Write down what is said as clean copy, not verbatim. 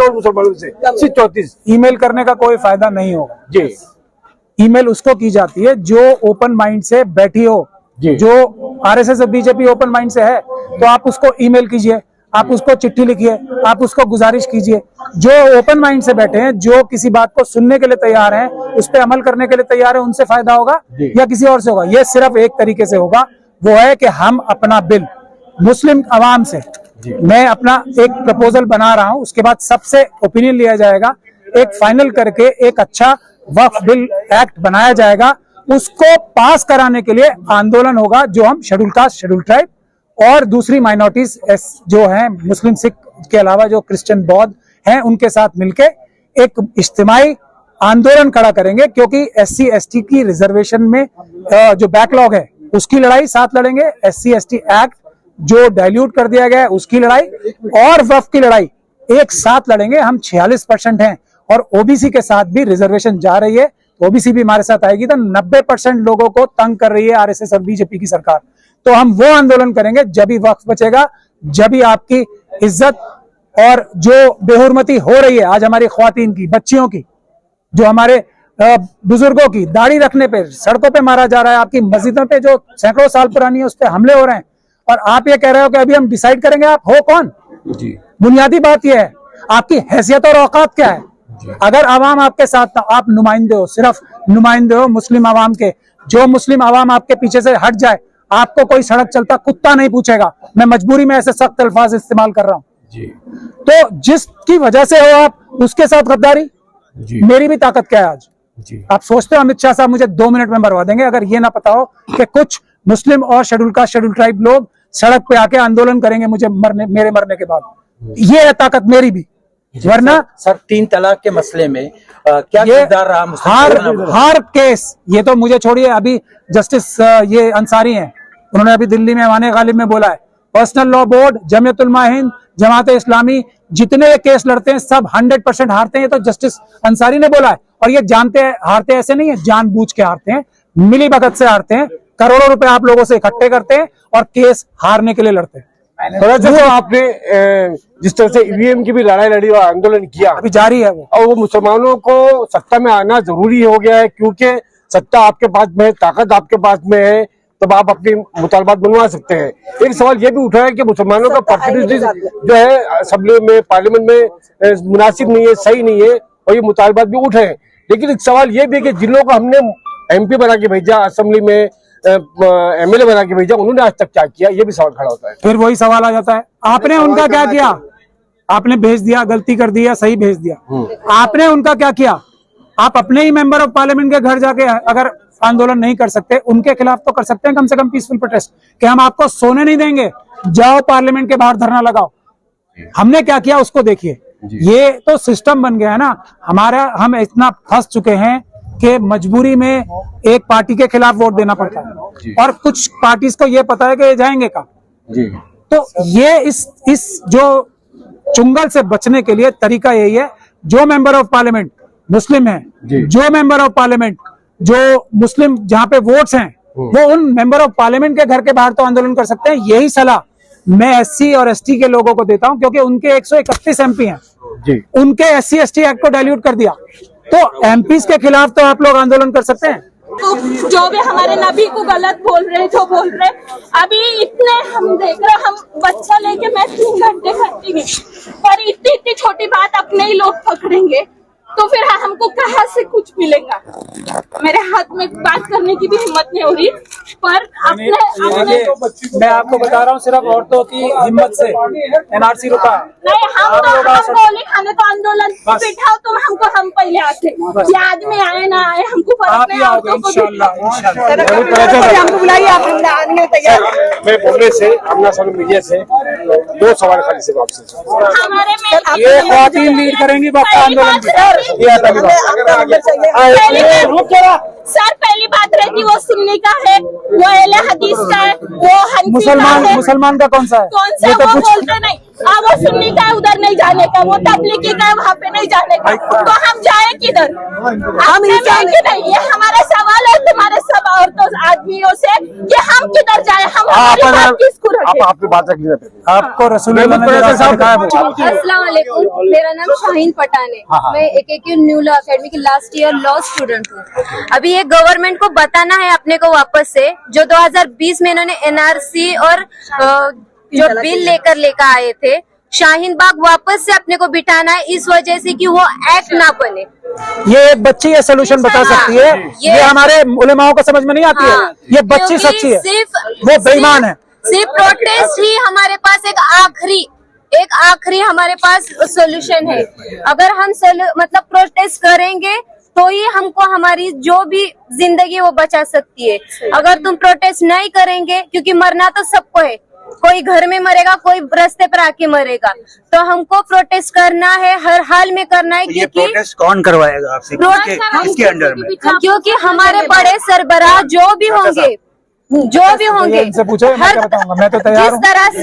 करोड़ मुसलमानों से, सिर्फ 34। ईमेल करने का कोई फायदा नहीं होगा जी। ईमेल उसको की जाती है जो ओपन माइंड से बैठी हो। जो आरएसएस और बीजेपी ओपन माइंड से है तो आप उसको ईमेल कीजिए, आप उसको चिट्ठी लिखिए, आप उसको गुजारिश कीजिए। जो ओपन माइंड से बैठे हैं, जो किसी बात को सुनने के लिए तैयार हैं, उस पर अमल करने के लिए तैयार है, उनसे फायदा होगा या किसी और से होगा। ये सिर्फ एक तरीके से होगा, वो है कि हम अपना बिल मुस्लिम अवाम से, मैं अपना एक प्रपोजल बना रहा हूं, उसके बाद सबसे ओपिनियन लिया जाएगा, एक फाइनल करके एक अच्छा वक्फ बिल एक्ट बनाया जाएगा। उसको पास कराने के लिए आंदोलन होगा, जो हम शेड्यूल कास्ट, शेड्यूल ट्राइब और दूसरी माइनॉरिटीज जो हैं, मुस्लिम, सिख के अलावा जो क्रिश्चियन, बौद्ध हैं, उनके साथ मिलके एक इज्तिमाई आंदोलन खड़ा करेंगे। क्योंकि SC ST की रिजर्वेशन में जो बैकलॉग है उसकी लड़ाई साथ लड़ेंगे, SC ST एक्ट जो डाइल्यूट कर दिया गया है उसकी लड़ाई और वक्फ की लड़ाई एक साथ लड़ेंगे। हम 46% हैं और ओबीसी के साथ भी रिजर्वेशन जा रही है, ओबीसी भी हमारे साथ आएगी, तो 90% लोगों को तंग कर रही है आरएसएस और बीजेपी की सरकार। तो हम वो आंदोलन करेंगे जब ही वक्फ बचेगा, जब ही आपकी इज्जत और जो बेहुरमती हो रही है आज हमारी ख्वातीन की, बच्चियों की, जो हमारे बुजुर्गों की दाढ़ी रखने पे सड़कों पे मारा जा रहा है, आपकी मस्जिदों पे जो सैकड़ों साल पुरानी है उस पर हमले हो रहे हैं, और आप ये कह रहे हो कि अभी हम डिसाइड करेंगे। आप हो कौन? बुनियादी बात यह है, आपकी हैसियत और औकात क्या है? अगर आवाम आपके साथ, आप नुमाइंदे हो, सिर्फ नुमाइंदे हो मुस्लिम आवाम के। जो मुस्लिम आवाम आपके पीछे से हट जाए, आपको कोई सड़क चलता कुत्ता नहीं पूछेगा। मैं मजबूरी में ऐसे सख्त अल्फाज इस्तेमाल कर रहा हूं। तो जिसकी वजह से हो आप, उसके साथ गद्दारी, मेरी भी ताकत क्या है आज? आप सोचते हो अमित शाह साहब मुझे 2 मिनट में मरवा देंगे अगर ये ना पता हो कि कुछ मुस्लिम और शेड्यूल कास्ट, शेड्यूल ट्राइब लोग सड़क पे आके आंदोलन करेंगे मेरे मरने के बाद। ये है ताकत मेरी भी। वरना सर 3 तलाक के मसले में क्या किरदार रहा? हार केस, ये तो मुझे छोड़िए, अभी जस्टिस ये अंसारी हैं, उन्होंने अभी दिल्ली में वाने गालिब में बोला है, personal law board, Jamiat Ulama Hind, Jamaat Islami जितने केस लड़ते हैं सब 100% हारते हैं। ये तो जस्टिस अंसारी ने बोला है। और ये जानते हैं हारते ऐसे नहीं है, जानबूझ के हारते हैं, मिली भगत से हारते हैं, करोड़ों रुपए आप लोगों से इकट्ठे करते हैं और केस हारने के लिए लड़ते हैं। तो आपने जिस तरह से ईवीएम की भी लड़ाई लड़ी और आंदोलन किया, अभी जारी है वो, और वो मुसलमानों को सत्ता में आना जरूरी हो गया है, क्योंकि सत्ता आपके पास में है, ताकत आपके पास में है, तब आप अपनी मुतालबात बनवा सकते हैं। एक सवाल ये भी उठा है कि मुसलमानों का प्रतिनिधित्व जो है असेंबली में, पार्लियामेंट में मुनासिब नहीं है, सही नहीं है, और ये मुतालबात भी उठे हैं। लेकिन एक सवाल ये भी है कि जिन लोगों को हमने MP बना के भेजा, असेंबली में MLA बना के भेजा, उन्होंने आज तक क्या किया? ये भी सवाल खड़ा होता है। फिर वही सवाल आ जाता है, आपने उनका क्या किया? आपने भेज दिया, गलती कर दी या सही भेज दिया, आपने उनका क्या किया? आप अपने ही मेंबर ऑफ पार्लियामेंट के घर जाके अगर आंदोलन नहीं कर सकते, उनके खिलाफ तो कर सकते हैं कम से कम पीसफुल प्रोटेस्ट, कि हम आपको सोने नहीं देंगे, जाओ पार्लियामेंट के बाहर धरना लगाओ। हमने क्या किया उसको देखिए। ये तो सिस्टम बन गया है ना हमारा, हम इतना फंस चुके हैं कि मजबूरी में एक पार्टी के खिलाफ वोट देना पड़ता है, और कुछ पार्टीज को ये पता है कि ये जाएंगे कहाँ। तो ये इस जो चुंगल से बचने के लिए तरीका यही है, जो मेंबर ऑफ पार्लियामेंट मुस्लिम है, जो मेंबर ऑफ पार्लियामेंट जो मुस्लिम जहां पे वोट्स हैं, वो उन मेंबर ऑफ पार्लियामेंट के घर के बाहर तो आंदोलन कर सकते हैं। यही सलाह मैं SC और ST के लोगों को देता हूं, क्योंकि उनके 131 MP हैं, उनके SC ST एक्ट को डाइल्यूट कर दिया, तो MPs के खिलाफ तो आप लोग आंदोलन कर सकते हैं। जो भी हमारे नबी को गलत बोल रहे तो बोल रहे, अभी इतने हम देख रहे, हम बच्चा लेके मैं 3 घंटे खड़ी गई, और इतनी छोटी बात अपने ही लोग पकड़ेंगे तो फिर हमको कहाँ से कुछ मिलेगा? मेरे हाथ में बात करने की भी हिम्मत नहीं हो रही, पर अपने मैं आपको बता रहा हूँ, सिर्फ औरतों की हिम्मत से NRC रुका नहीं। हम गोली खाने तो आंदोलन बिठाओ, तो हम पहले आते, ये आदमी आए ना आए हमको फर्क नहीं। हमको बुलाइए, आपने तैयार। मैं बोलने से, अपना सामने मीडिया से 2 सवाल खाली से आपसे, हमारे में ये ख्वातीन लीड करेंगी वक्त आंदोलन की। सर पहली बात रहती वो सुन्नी का है, वो अहले हदीस का है, वो हनफी का है। मुसलमान का कौन सा है? कौन सा वो बोलते नहीं। वो सुन्नी का है, उधर नहीं जाने का, वो तबलीगी का है, वहाँ पे नहीं जाने का, तो हम जाए किधर? हम जाएंगे नहीं। ये हमारा सवाल है तुम्हारे सब औरतों आदमियों से कि हम किधर जाए, हम हमारी बात किसको रखें? आपकी बात रख लीजिए। आपको रसूलुल्लाह ने जो रास्ता दिखाया वो अस्सलाम वालेकुम, मेरा नाम शाहीन पठान है। मैं AKQ न्यू लॉ अकेडमी की लास्ट ईयर लॉ स्टूडेंट हूँ। अभी ये गवर्नमेंट को बताना है अपने को वापस से, जो 2020 में इन्होंने NRC और जो बिल लेकर आए थे, शाहीन बाग वापस से अपने को बिठाना है, इस वजह से कि वो एक्ट ना बने। ये एक बच्ची ये सोल्यूशन बता सकती है, ये हमारे उलेमाओं को समझ में नहीं आती है। ये बच्ची सच्ची है, वो बेईमान है। सिर्फ प्रोटेस्ट ही हमारे पास एक आखिरी हमारे पास सोल्यूशन है। अगर हम मतलब प्रोटेस्ट करेंगे तो ही हमको हमारी जो भी जिंदगी वो बचा सकती है। अगर तुम प्रोटेस्ट नहीं करेंगे, क्योंकि मरना तो सबको है, कोई घर में मरेगा, कोई रास्ते पर आके मरेगा, तो हमको प्रोटेस्ट करना है, हर हाल में करना है। क्योंकि प्रोटेस्ट कौन करवाएगा आपसे, किसके अंडर में? क्योंकि हमारे बड़े सरबराह जो भी होंगे इनसे पूछो, मैं क्या बताऊंगा, मैं तो तैयार हूँ। जिस तरह से